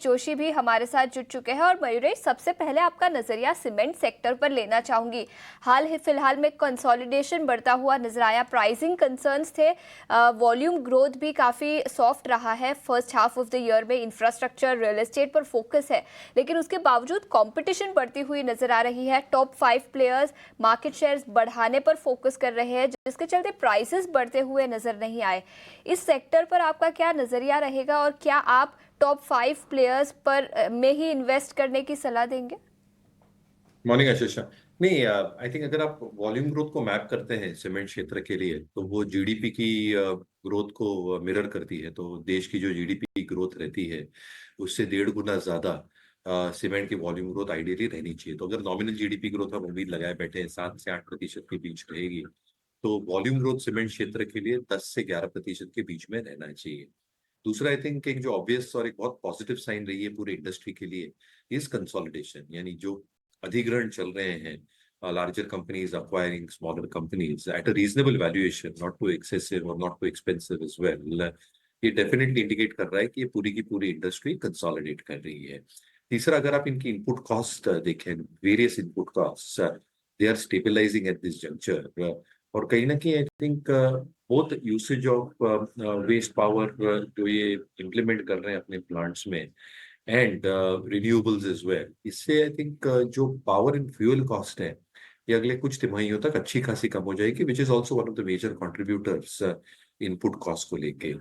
जोशी भी हमारे साथ जुड़ चुके हैं। और मयूरेश, सबसे पहले आपका नजरिया सीमेंट सेक्टर पर लेना चाहूंगी। फिलहाल में कंसोलिडेशन बढ़ता हुआ नजर आया, प्राइसिंग कंसर्न्स थे, वॉल्यूम ग्रोथ भी काफ़ी सॉफ्ट रहा है first half of the year में। इंफ्रास्ट्रक्चर, रियल एस्टेट पर फोकस है, लेकिन उसके बावजूद कंपटीशन बढ़ती हुई नजर आ रही है। टॉप 5 प्लेयर्स मार्केट शेयर्स बढ़ाने पर फोकस कर रहे हैं, जिसके चलते प्राइसेस बढ़ते हुए नजर नहीं आए। इस सेक्टर पर आपका क्या नजरिया रहेगा और क्या आप टॉप 5 प्लेयर्स पर में ही इन्वेस्ट करने की सलाह देंगे? मॉर्निंग आशीषा। नहीं, आई थिंक अगर आप वॉल्यूम ग्रोथ को मैप करते हैं सीमेंट क्षेत्र के लिए, तो वो जीडीपी की ग्रोथ को मिरर करती है। तो देश की जो जीडीपी ग्रोथ रहती है, उससे 1.5 गुना ज्यादा सीमेंट की वॉल्यूम ग्रोथ आइडियली रहनी चाहिए। तो अगर नॉमिनल जीडीपी ग्रोथ हम उम्मीद लगाए बैठे हैं 7 से 8% के बीच रहेगी, तो वॉल्यूम ग्रोथ सीमेंट क्षेत्र के लिए 10 से 11% के बीच में रहना चाहिए। दूसरा, आई थिंक एक जो ऑब्वियस और एक बहुत पॉजिटिव साइन रही है पूरी इंडस्ट्री के लिए, इज कंसोलिडेशन। यानी जो अधिग्रहण चल रहे हैं, larger companies acquiring smaller companies at a reasonable valuation, not too excessive or not too expensive as well, ये डेफिनेटली इंडिकेट कर रहा है कि ये पूरी की पूरी इंडस्ट्री कंसोलिडेट कर रही है। तीसरा, अगर आप इनकी इनपुट कॉस्ट देखें, various input cost, they are stabilising at this juncture. और कहीं ना कहीं I think both usage of waste power जो ये इम्प्लीमेंट कर रहे हैं अपने प्लांट्स में, एंड रिन्यूएबल्स इज वेल, इससे आई थिंक जो पावर एंड फ्यूल कॉस्ट है, ये अगले कुछ तिमाहियों तक अच्छी खासी कम हो जाएगी, which is also one of the major contributors input cost को लेके।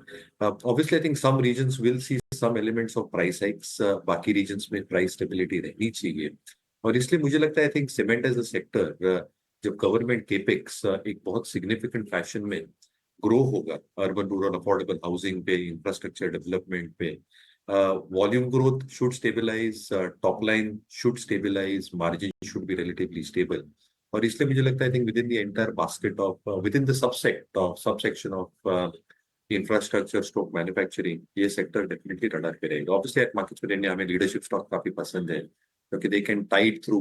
Obviously I think some regions will see some elements of price hikes, बाकी रीजन्स में प्राइस स्टेबिलिटी रहनी चाहिए। और इसलिए मुझे लगता है I think cement as a sector, जब गवर्नमेंट केपेक्स एक बहुत सिग्निफिकेंट फैशन में ग्रो होगा अर्बन रूरल अफोर्डेबल हाउसिंग पे, इंफ्रास्ट्रक्चर डेवलपमेंट पे, volume growth should stabilize, top line should stabilize, margin should be relatively stable. और इसलिए मुझे लगता है, I think within the entire basket of, within the subsection of infrastructure stroke manufacturing, ये sector definitely radar पे रहेगा। Obviously eight markets में हमें लीडरशिप स्टॉक काफी पसंद है, क्योंकि they can tide through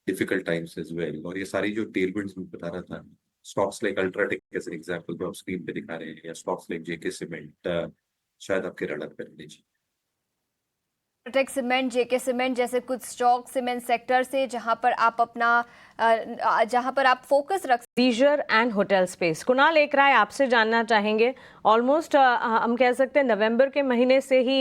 difficult times as well. और ये सारी जो टेलविंड्स मैं बता रहा था, stocks like UltraTech as an example जो आप स्क्रीन पे दिखा रहे हैं, या स्टॉक्स लाइक जेके सीमेंट, शायद आपके रडार पे रहने चाहिए। टेक सीमेंट, जेके सीमेंट जैसे कुछ स्टॉक सीमेंट सेक्टर से जहां पर आप फोकस रख। Leisure and hotel space, Kunal एक राय आपसे जानना चाहेंगे। ऑलमोस्ट हम कह सकते हैं नवंबर के महीने से ही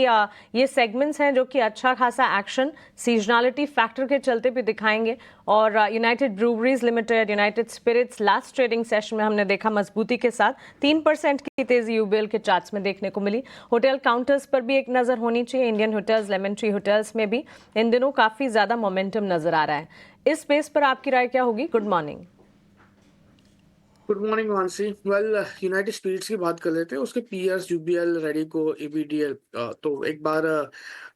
ये सेगमेंट्स हैं जो कि अच्छा खासा एक्शन सीजनलिटी फैक्टर के चलते भी दिखाएंगे। और United Breweries Limited, United Spirits last trading session में हमने देखा मजबूती के साथ 3% की तेजी यूबीएल के चार्ट्स में देखने को मिली। होटल काउंटर्स पर भी एक नजर होनी चाहिए। Indian hotels, lemon tree hotels में भी इन दिनों काफी ज्यादा मोमेंटम नजर आ रहा है। इस स्पेस पर आपकी राय क्या होगी? Good morning. Good morning Mansi. Well, United Spirits की बात कर लेते हैं, उसके पीयर्स यूबीएल, रेडिको, एबीडीएल। तो एक बार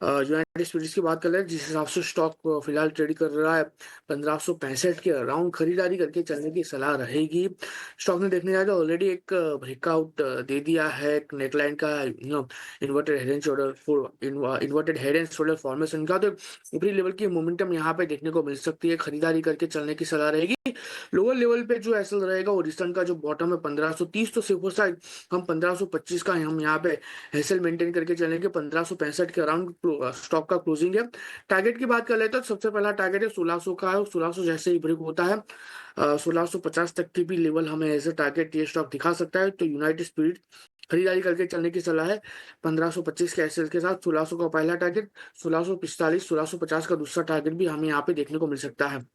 यूनाइटेड स्पिरिट्स की बात कर लेते हैं, जिस हिसाब से स्टॉक फिलहाल ट्रेड कर रहा है 1565 के अराउंड खरीदारी करके चलने की सलाह रहेगी। स्टॉक ने देखने जाए तो ऑलरेडी एक ब्रेकआउट दे दिया है, एक नेकलाइन का inverted head and shoulder formation का। तो ऊपरी लेवल की मोमेंटम यहाँ पे देखने को मिल सकती है, खरीदारी करके चलने की सलाह रहेगी। लोअर लेवल पे जो एसएल रहेगा वो रिसेंट का जो बॉटम है 1530, तो सिर्फ साइड हम 1525 का हम यहाँ पे एसएल मेंटेन करके चलेंगे। 1565 के अराउंड स्टॉक का क्लोजिंग है। टारगेट की बात कर लेते हैं तो सबसे पहला टारगेट है 1600 का है। 1600 जैसे ही ब्रेक होता है 1650 तक की भी लेवल हमें एज ए टारगेट ये स्टॉक दिखा सकता है। तो यूनाइटेड स्पिरिट खरीदारी करके चलने की सलाह है 1525 के एसएल के साथ। 1600 का पहला टारगेट, 1645 1650 का दूसरा टारगेट भी हमें यहाँ पे देखने को मिल सकता है।